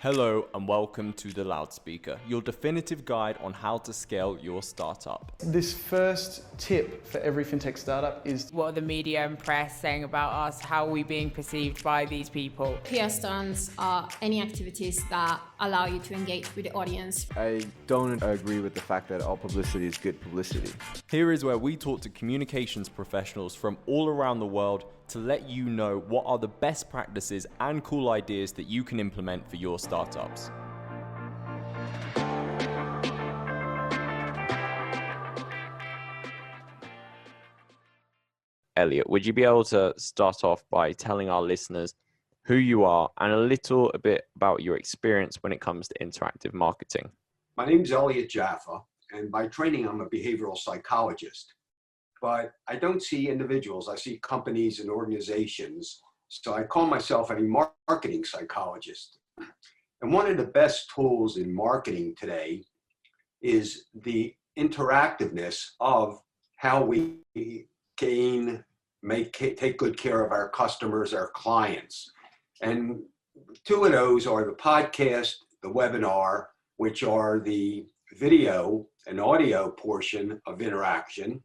Hello and welcome to The Loudspeaker, your definitive guide on how to scale your startup. This first tip for every fintech startup is what are the media and press saying about us? How are we being perceived by these people? PR stunts are any activities that allow you to engage with the audience. I don't agree with the fact that all publicity is good publicity. Here is where we talk to communications professionals from all around the world to let you know what are the best practices and cool ideas that you can implement for your startups. Elliott, would you be able to start off by telling our listeners who you are and a little bit about your experience when it comes to interactive marketing? My name is Elliott Jaffa, and by training, I'm a behavioral psychologist. But I don't see individuals, I see companies and organizations. So I call myself a marketing psychologist. And one of the best tools in marketing today is the interactiveness of how we take good care of our customers, our clients. And two of those are the podcast, the webinar, which are the video and audio portion of interaction.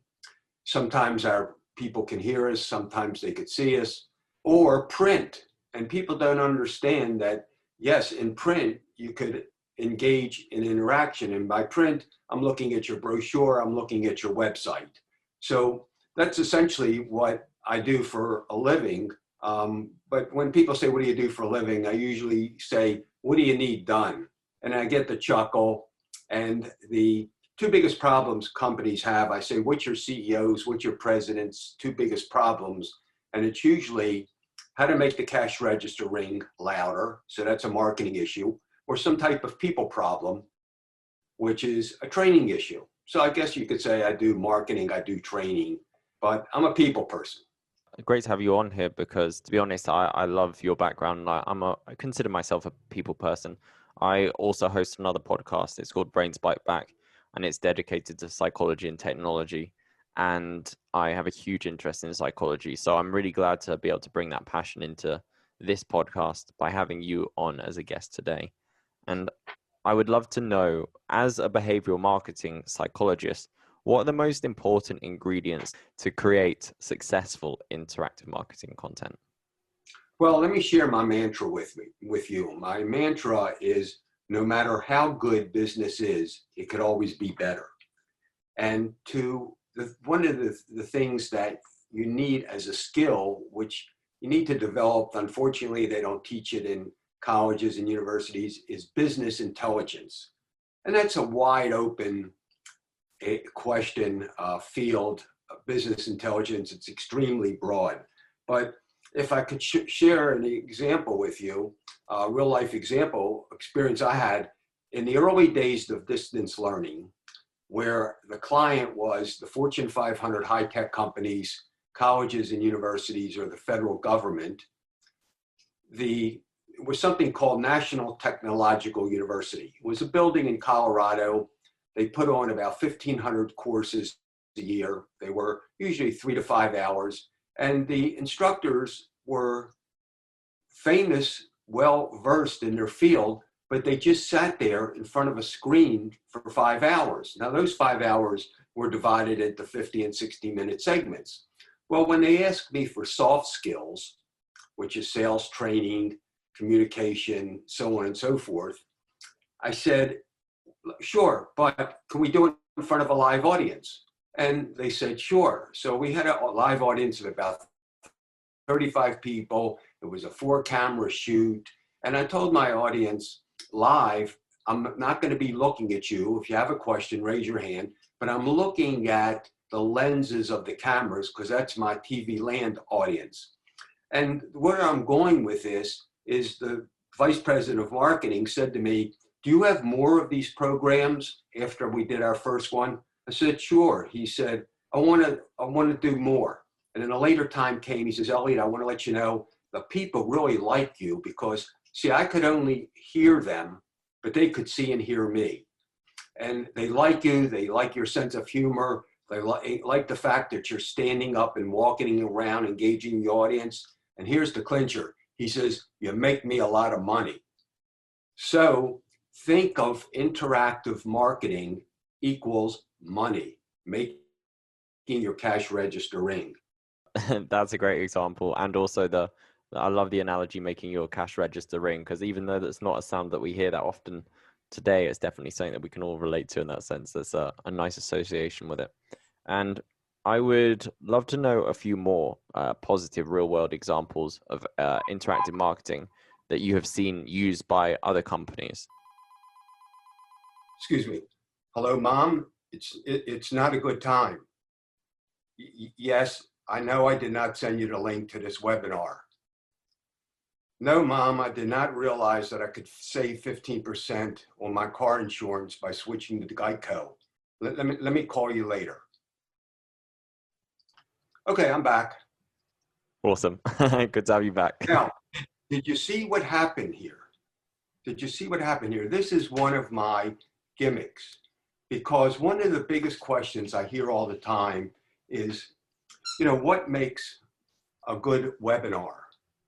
Sometimes our people can hear us, sometimes they could see us, or print. And people don't understand that, yes, in print, you could engage in interaction. And by print, I'm looking at your brochure, I'm looking at your website. So that's essentially what I do for a living. But when people say, what do you do for a living? I usually say, what do you need done? And I get the chuckle. And the two biggest problems companies have, I say, what's your CEOs, what's your president's two biggest problems? And it's usually how to make the cash register ring louder. So that's a marketing issue, or some type of people problem, which is a training issue. So I guess you could say I do marketing, I do training, but I'm a people person. Great to have you on here because, to be honest, I love your background. I consider myself a people person. I also host another podcast. It's called Brains Bite Back, and it's dedicated to psychology and technology. And I have a huge interest in psychology. So I'm really glad to be able to bring that passion into this podcast by having you on as a guest today. And I would love to know, as a behavioral marketing psychologist, what are the most important ingredients to create successful interactive marketing content? Well, let me share my mantra with you. My mantra is, no matter how good business is, it could always be better. And one of the things that you need as a skill, which you need to develop, unfortunately, they don't teach it in colleges and universities, is business intelligence. And that's a wide open question, field of business intelligence. It's extremely broad. But if I could share an example with you, a real life experience I had in the early days of distance learning, where the client was the Fortune 500 high-tech companies, colleges and universities, or the federal government. It was something called National Technological University. It was a building in Colorado. They put on about 1,500 courses a year. They were usually 3 to 5 hours. And the instructors were famous, well-versed in their field, but they just sat there in front of a screen for 5 hours. Now, those 5 hours were divided into 50 and 60-minute segments. Well, when they asked me for soft skills, which is sales training, communication, so on and so forth, I said, sure, but can we do it in front of a live audience? And they said, sure. So we had a live audience of about 35 people. It was a 4-camera shoot. And I told my audience live, I'm not going to be looking at you. If you have a question, raise your hand. But I'm looking at the lenses of the cameras because that's my TV land audience. And where I'm going with this is the vice president of marketing said to me, do you have more of these programs after we did our first one? I said, sure. He said, I want to do more. And then a later time came, he says, Elliott, I want to let you know the people really like you because, see, I could only hear them, but they could see and hear me. And they like you. They like your sense of humor. They like the fact that you're standing up and walking around, engaging the audience. And here's the clincher. He says, you make me a lot of money. So think of interactive marketing equals money, making your cash register ring. That's a great example. And also I love the analogy making your cash register ring, because even though that's not a sound that we hear that often today, it's definitely something that we can all relate to in that sense. There's a nice association with it. And I would love to know a few more positive real world examples of interactive marketing that you have seen used by other companies. Excuse me. Hello, Mom. It's not a good time. Yes, I know I did not send you the link to this webinar. No, Mom, I did not realize that I could save 15% on my car insurance by switching to Geico. Let me call you later. Okay, I'm back. Awesome. Good to have you back. Now, did you see what happened here? Did you see what happened here? This is one of my gimmicks, because one of the biggest questions I hear all the time is, what makes a good webinar?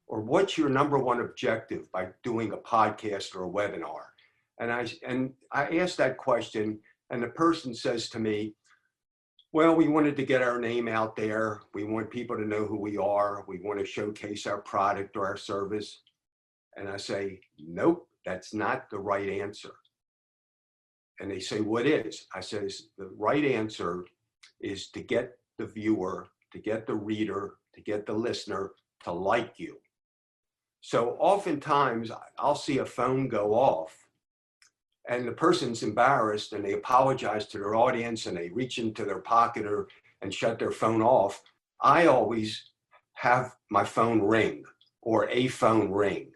Or what's your number one objective by doing a podcast or a webinar? And I ask that question, and the person says to me, well, we wanted to get our name out there. We want people to know who we are. We want to showcase our product or our service. And I say, nope, that's not the right answer. And they say, what is? I says, the right answer is to get the viewer, to get the reader, to get the listener to like you. So oftentimes I'll see a phone go off and the person's embarrassed and they apologize to their audience and they reach into their pocket and shut their phone off. I always have my phone ring, or a phone ring,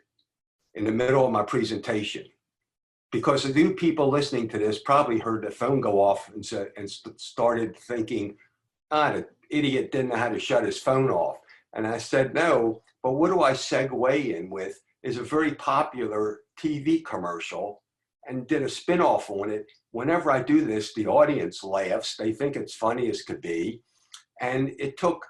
in the middle of my presentation, because the new people listening to this probably heard the phone go off and started thinking, the idiot didn't know how to shut his phone off. And I said, no, but what do I segue in with is a very popular TV commercial, and did a spin-off on it. Whenever I do this, the audience laughs. They think it's funny as could be. And it took,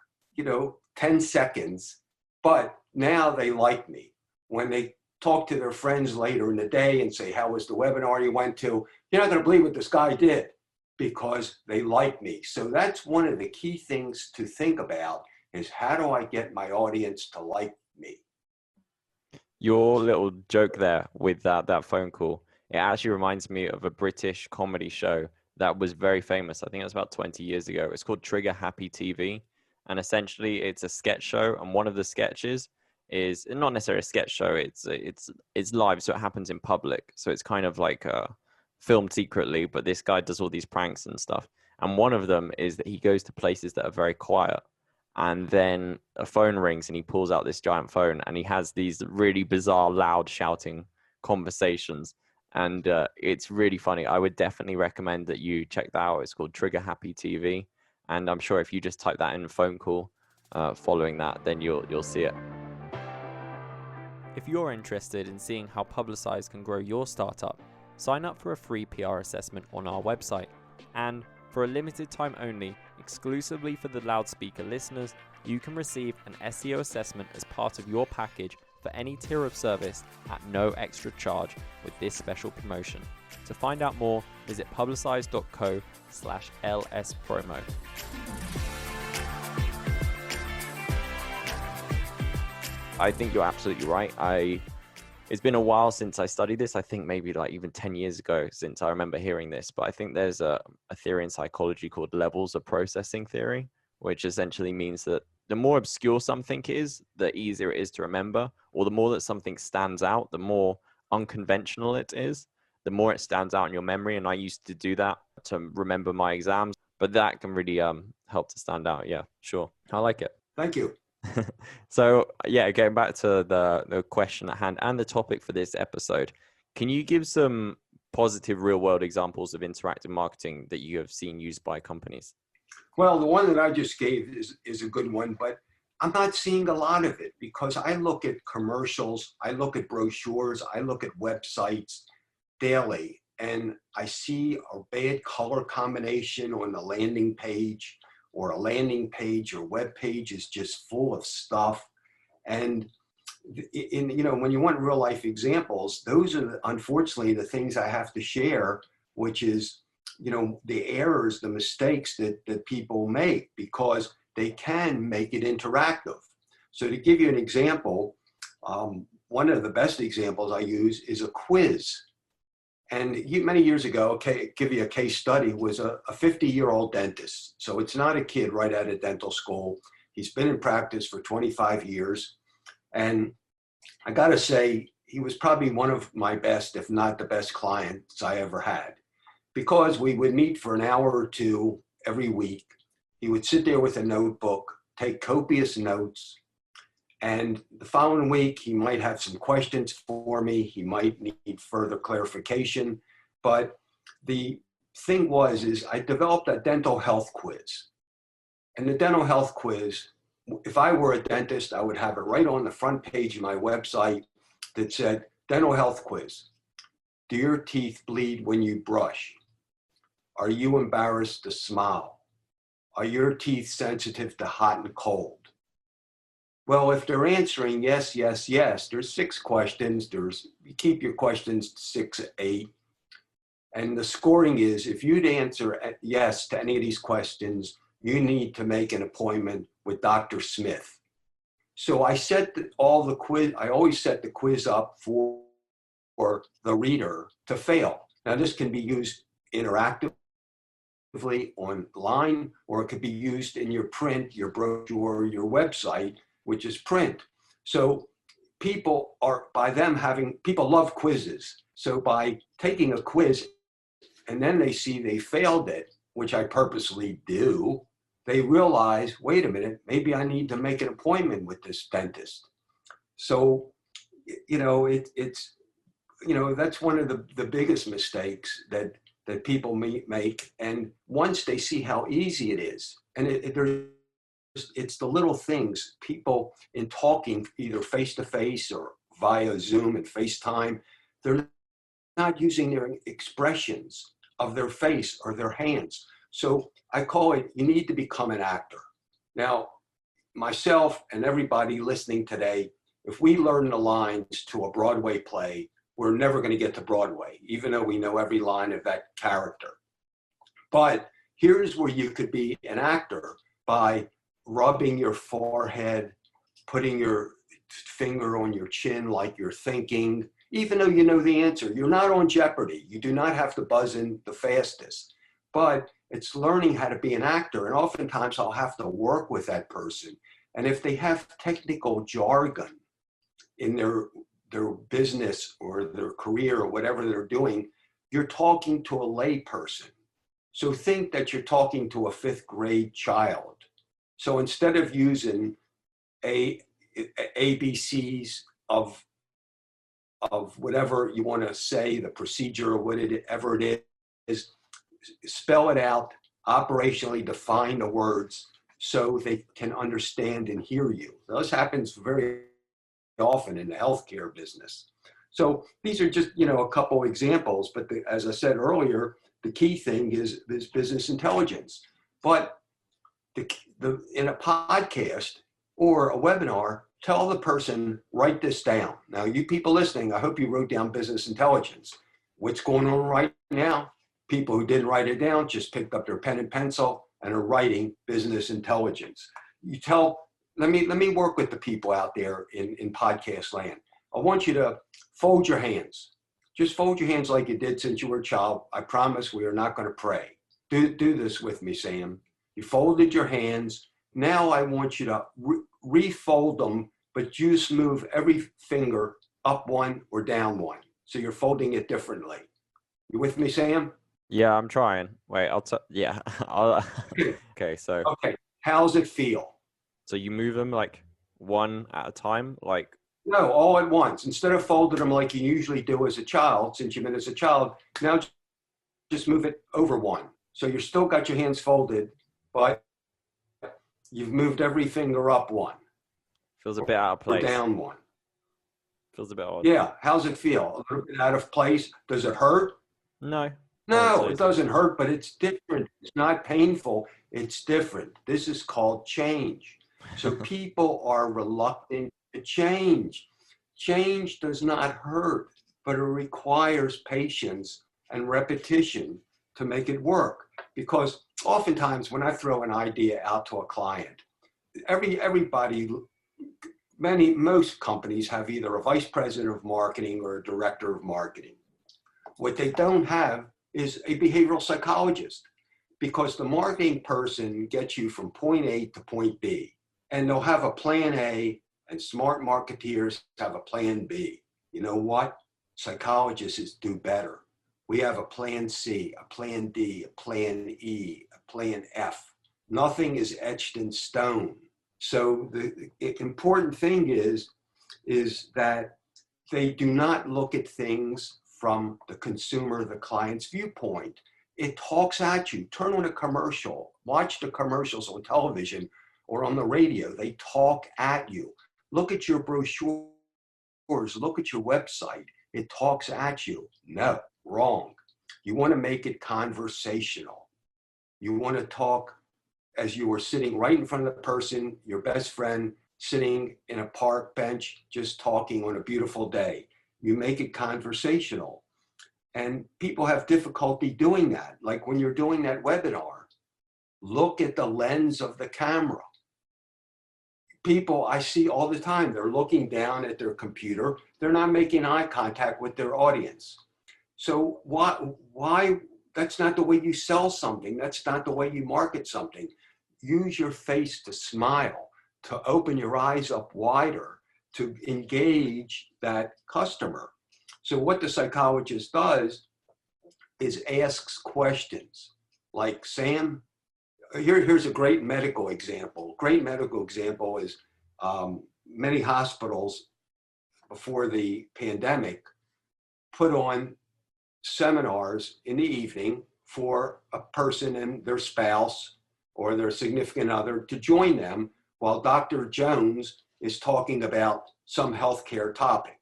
10 seconds, but now they like me. When they talk to their friends later in the day and say, how was the webinar you went to? You're not gonna believe what this guy did, because they like me. So that's one of the key things to think about, is how do I get my audience to like me? Your little joke there with that phone call, it actually reminds me of a British comedy show that was very famous. I think it was about 20 years ago. It's called Trigger Happy TV. And essentially it's a sketch show. And one of the sketches is not necessarily a sketch show. It's live. So it happens in public. So it's kind of like filmed secretly, but this guy does all these pranks and stuff. And one of them is that he goes to places that are very quiet. And then a phone rings and he pulls out this giant phone and he has these really bizarre, loud shouting conversations. And it's really funny. I would definitely recommend that you check that out. It's called Trigger Happy TV. And I'm sure if you just type that in phone call following that, then you'll see it. If you're interested in seeing how Publicize can grow your startup, sign up for a free PR assessment on our website. And for a limited time only, exclusively for the loudspeaker listeners, you can receive an SEO assessment as part of your package for any tier of service at no extra charge with this special promotion. To find out more, visit publicize.co/LSpromo. I think you're absolutely right. It's been a while since I studied this. I think maybe like even 10 years ago since I remember hearing this, but I think there's a theory in psychology called levels of processing theory, which essentially means that the more obscure something is, the easier it is to remember, or the more that something stands out, the more unconventional it is, the more it stands out in your memory. And I used to do that to remember my exams, but that can really help to stand out. Yeah, sure. I like it. Thank you. So yeah, getting back to the question at hand and the topic for this episode, can you give some positive real world examples of interactive marketing that you have seen used by companies? Well, the one that I just gave is a good one, but I'm not seeing a lot of it, because I look at commercials, I look at brochures, I look at websites daily, and I see a bad color combination on the landing page, or a landing page or web page is just full of stuff. And when you want real life examples, those are unfortunately the things I have to share, which is, the errors, the mistakes that people make, because they can make it interactive. So to give you an example, one of the best examples I use is a quiz. And many years ago, give you a case study, was a 50-year-old dentist. So it's not a kid right out of dental school. He's been in practice for 25 years. And I got to say, he was probably one of my best, if not the best clients I ever had, because we would meet for an hour or two every week. He would sit there with a notebook, take copious notes. And the following week, he might have some questions for me. He might need further clarification. But the thing is I developed a dental health quiz. And the dental health quiz, if I were a dentist, I would have it right on the front page of my website that said, dental health quiz. Do your teeth bleed when you brush? Are you embarrassed to smile? Are your teeth sensitive to hot and cold? Well, if they're answering yes, yes, yes, there's 6 questions. You keep your questions 6, 8. And the scoring is, if you'd answer yes to any of these questions, you need to make an appointment with Dr. Smith. So I I always set the quiz up for the reader to fail. Now this can be used interactively online, or it could be used in your print, your brochure, your website, which is print. So people love quizzes. So by taking a quiz and then they see they failed it, which I purposely do, they realize, wait a minute, maybe I need to make an appointment with this dentist. So, that's one of the biggest mistakes that people make. And once they see how easy it is, and it's the little things, people in talking either face-to-face or via Zoom and FaceTime, they're not using their expressions of their face or their hands. So I call it, you need to become an actor. Now, myself and everybody listening today, if we learn the lines to a Broadway play, we're never going to get to Broadway, even though we know every line of that character. But here's where you could be an actor by rubbing your forehead, putting your finger on your chin like you're thinking, even though you know the answer. You're not on Jeopardy. You do not have to buzz in the fastest. But it's learning how to be an actor. And oftentimes I'll have to work with that person. And if they have technical jargon in their business or their career or whatever they're doing, you're talking to a lay person. So think that you're talking to a 5th grade child. So instead of using ABCs of whatever you want to say, the procedure or whatever it is, spell it out, operationally define the words so they can understand and hear you. This happens very often in the healthcare business. So these are just, a couple examples, but as I said earlier, the key thing is business intelligence. But in a podcast or a webinar, tell the person, write this down. Now, you people listening, I hope you wrote down business intelligence. What's going on right now? People who didn't write it down just picked up their pen and pencil and are writing business intelligence. Let me work with the people out there in podcast land. I want you to fold your hands. Just fold your hands like you did since you were a child. I promise we are not going to pray. Do this with me, Sam. You folded your hands. Now I want you to refold them, but just move every finger up one or down one. So you're folding it differently. You with me, Sam? Yeah, I'm trying. Wait, yeah. Okay, so. Okay, how's it feel? So you move them like one at a time, like? No, all at once. Instead of folding them like you usually do as a child, since you've been as a child, now just move it over one. So you're still got your hands folded, but you've moved every finger up one. Feels a bit out of place. Or down one. Feels a bit odd. Yeah, how's it feel? A little bit out of place? Does it hurt? No. No, it doesn't hurt, but it's different. It's not painful. It's different. This is called change. So people are reluctant to change. change does not hurt, but it requires patience and repetition to make it work. Because oftentimes when I throw an idea out to a client, most companies have either a vice president of marketing or a director of marketing. What they don't have is a behavioral psychologist, because the marketing person gets you from point A to point B, and they'll have a plan A, and smart marketeers have a plan B. You know what? Psychologists do better. We have a plan C, a plan D, a plan E, a plan F. Nothing is etched in stone. So the important thing is that they do not look at things from the consumer, the client's viewpoint. It talks at you. Turn on a commercial, watch the commercials on television or on the radio. They talk at you. Look at your brochures, look at your website. It talks at you. No, wrong. You want to make it conversational. You want to talk as you were sitting right in front of the person, your best friend, sitting in a park bench, just talking on a beautiful day. You make it conversational. And people have difficulty doing that. Like when you're doing that webinar, look at the lens of the camera. People I see all the time, they're looking down at their computer. They're not making eye contact with their audience. So why, that's not the way you sell something. That's not the way you market something. Use your face to smile, to open your eyes up wider, to engage that customer. So what the psychologist does is asks questions like, Sam, here's a great medical example. Great medical example is many hospitals before the pandemic put on seminars in the evening for a person and their spouse or their significant other to join them while Dr. Jones is talking about some healthcare topic.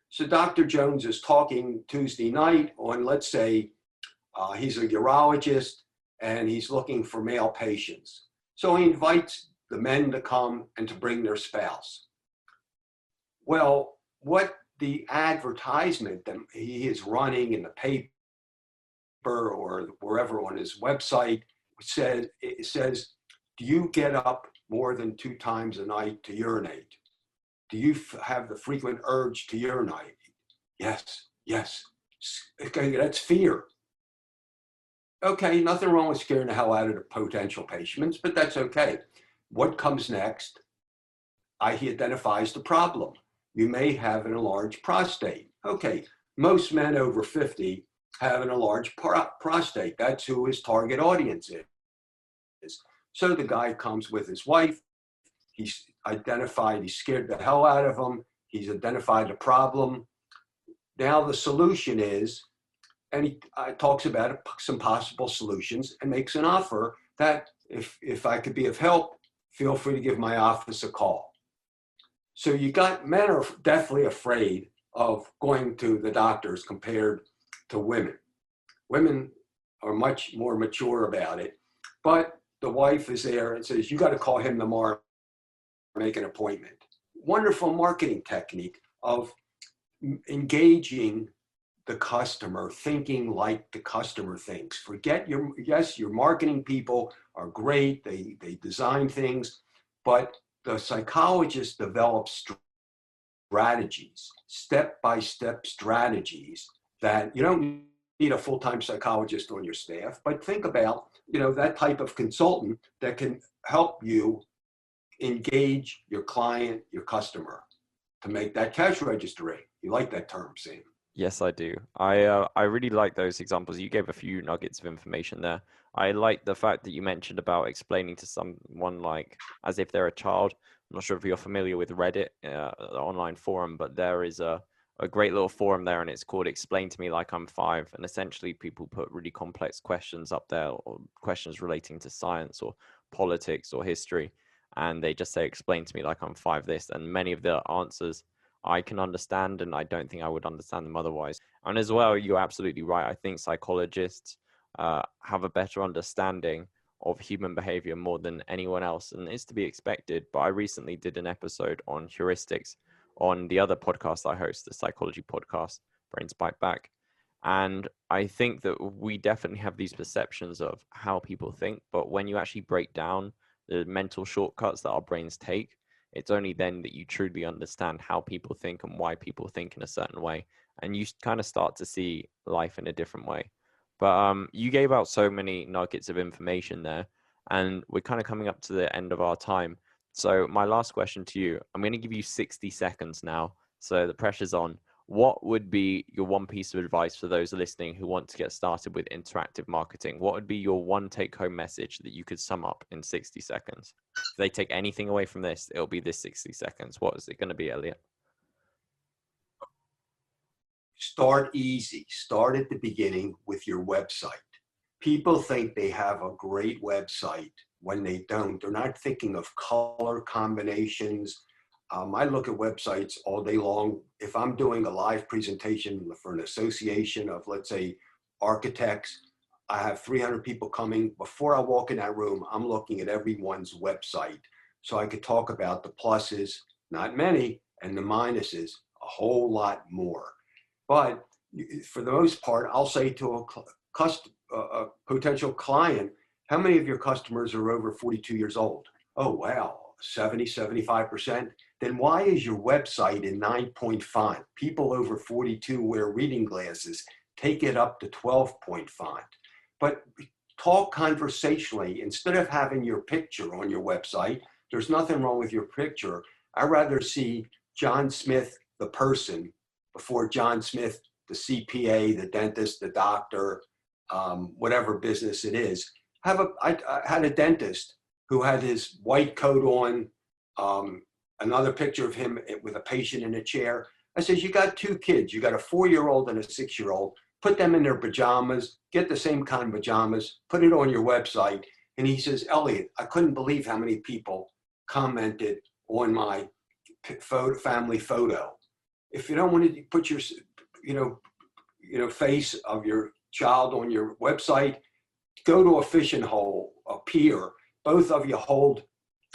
So Dr. Jones is talking Tuesday night on, let's say, he's a urologist and he's looking for male patients. So he invites the men to come and to bring their spouse. Well, what the advertisement that he is running in the paper or wherever on his website says, do you get up more than 2 times a night to urinate? Do you have the frequent urge to urinate? Yes, yes. Okay, that's fear. Okay, nothing wrong with scaring the hell out of the potential patients, but that's okay. What comes next? He identifies the problem. You may have an enlarged prostate. Okay, most men over 50 have an enlarged prostate. That's who his target audience is. So the guy comes with his wife. He's identified, he scared the hell out of him. He's identified the problem. Now the solution is, and he talks about some possible solutions and makes an offer that if I could be of help, feel free to give my office a call. So men are definitely afraid of going to the doctors compared to women. Women are much more mature about it, but the wife is there and says, you got to call him tomorrow, make an appointment. Wonderful marketing technique of engaging the customer, thinking like the customer thinks. Forget your marketing people are great. They design things, but the psychologist develops strategies, step-by-step strategies that you don't need a full-time psychologist on your staff, but think about, that type of consultant that can help you engage your client, your customer, to make that cash register rate. You like that term, Sam? Yes, I do. I really like those examples. You gave a few nuggets of information there. I like the fact that you mentioned about explaining to someone like as if they're a child. I'm not sure if you're familiar with Reddit, the online forum, but there is a great little forum there, and it's called Explain to Me Like I'm 5. And essentially people put really complex questions up there, or questions relating to science or politics or history. And they just say, explain to me like I'm 5 this. And many of the answers I can understand, and I don't think I would understand them otherwise. And as well, you're absolutely right. I think psychologists have a better understanding of human behavior more than anyone else, and it's to be expected. But I recently did an episode on heuristics on the other podcast I host, the psychology podcast, Brains Bite Back. And I think that we definitely have these perceptions of how people think, but when you actually break down the mental shortcuts that our brains take, it's only then that you truly understand how people think and why people think in a certain way. And you kind of start to see life in a different way. But you gave out so many nuggets of information there, and we're kind of coming up to the end of our time. So my last question to you, I'm going to give you 60 seconds now. So the pressure's on. What would be your one piece of advice for those listening who want to get started with interactive marketing? What would be your one take-home message that you could sum up in 60 seconds? If they take anything away from this, it'll be this 60 seconds. What is it going to be, Elliott? Start easy. Start at the beginning with your website. People think they have a great website when they don't. They're not thinking of color combinations. I look at websites all day long. If I'm doing a live presentation for an association of, let's say, architects, I have 300 people coming. Before I walk in that room, I'm looking at everyone's website. So I could talk about the pluses, not many, and the minuses, a whole lot more. But for the most part, I'll say to a potential client, how many of your customers are over 42 years old? Oh, wow, 70, 75%. Then why is your website in 9-point font? People over 42 wear reading glasses. Take it up to 12-point font. But talk conversationally. Instead of having your picture on your website, there's nothing wrong with your picture. I'd rather see John Smith, the person, before John Smith, the CPA, the dentist, the doctor, whatever business it is. I had a dentist who had his white coat on, another picture of him with a patient in a chair. I said, you got two kids. You got a 4-year-old and a 6-year-old. Put them in their pajamas, get the same kind of pajamas, put it on your website. And he says, Elliott, I couldn't believe how many people commented on my family photo. If you don't want to put your, face of your child on your website, go to a fishing hole, a pier, both of you hold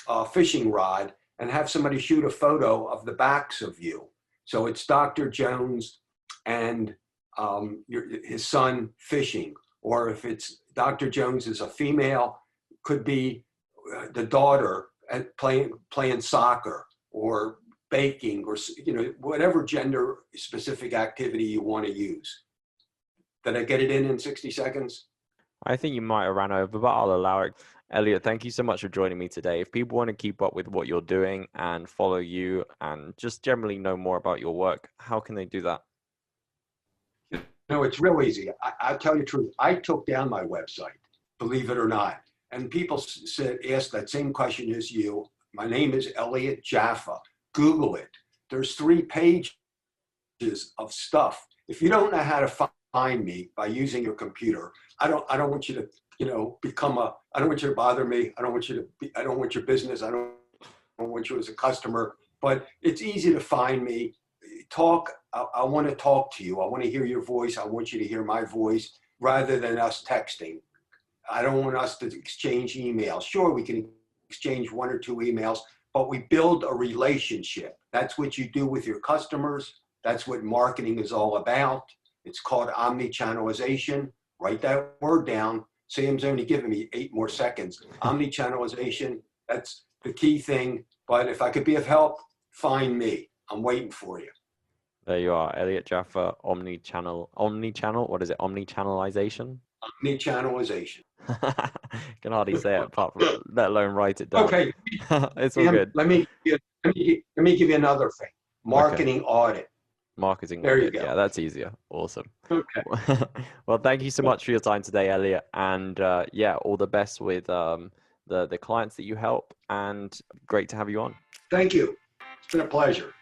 a fishing rod and have somebody shoot a photo of the backs of you. So it's Dr. Jones and his son fishing. Or if it's Dr. Jones is a female, could be the daughter playing soccer or baking or whatever gender specific activity you want to use. Did I get it in 60 seconds? I think you might have ran over, but I'll allow it. Elliott, thank you so much for joining me today. If people want to keep up with what you're doing and follow you and just generally know more about your work, how can they do that? No, it's real easy. I'll tell you the truth. I took down my website, believe it or not. And people asked that same question as you. My name is Elliott Jaffa. Google it. There's 3 pages of stuff. If you don't know how to find me by using your computer, I don't want you to, I don't want you to bother me. I don't want your business. I don't want you as a customer, but it's easy to find me. I want to talk to you. I want to hear your voice. I want you to hear my voice rather than us texting. I don't want us to exchange emails. Sure, we can exchange 1 or 2 emails, but we build a relationship. That's what you do with your customers. That's what marketing is all about. It's called omnichannelization. Write that word down. Sam's only giving me 8 more seconds. Omnichannelization, that's the key thing. But if I could be of help, find me. I'm waiting for you. There you are, Elliott Jaffa, omnichannel, what is it, omnichannelization? Omnichannelization. Can hardly say it, apart from, let alone write it down. Okay. It's all good. Let me give you another thing. Marketing audit. Marketing there audit. You go. Yeah, that's easier. Awesome. Okay. Well, thank you so much for your time today, Elliott. And all the best with the clients that you help. And great to have you on. Thank you. It's been a pleasure.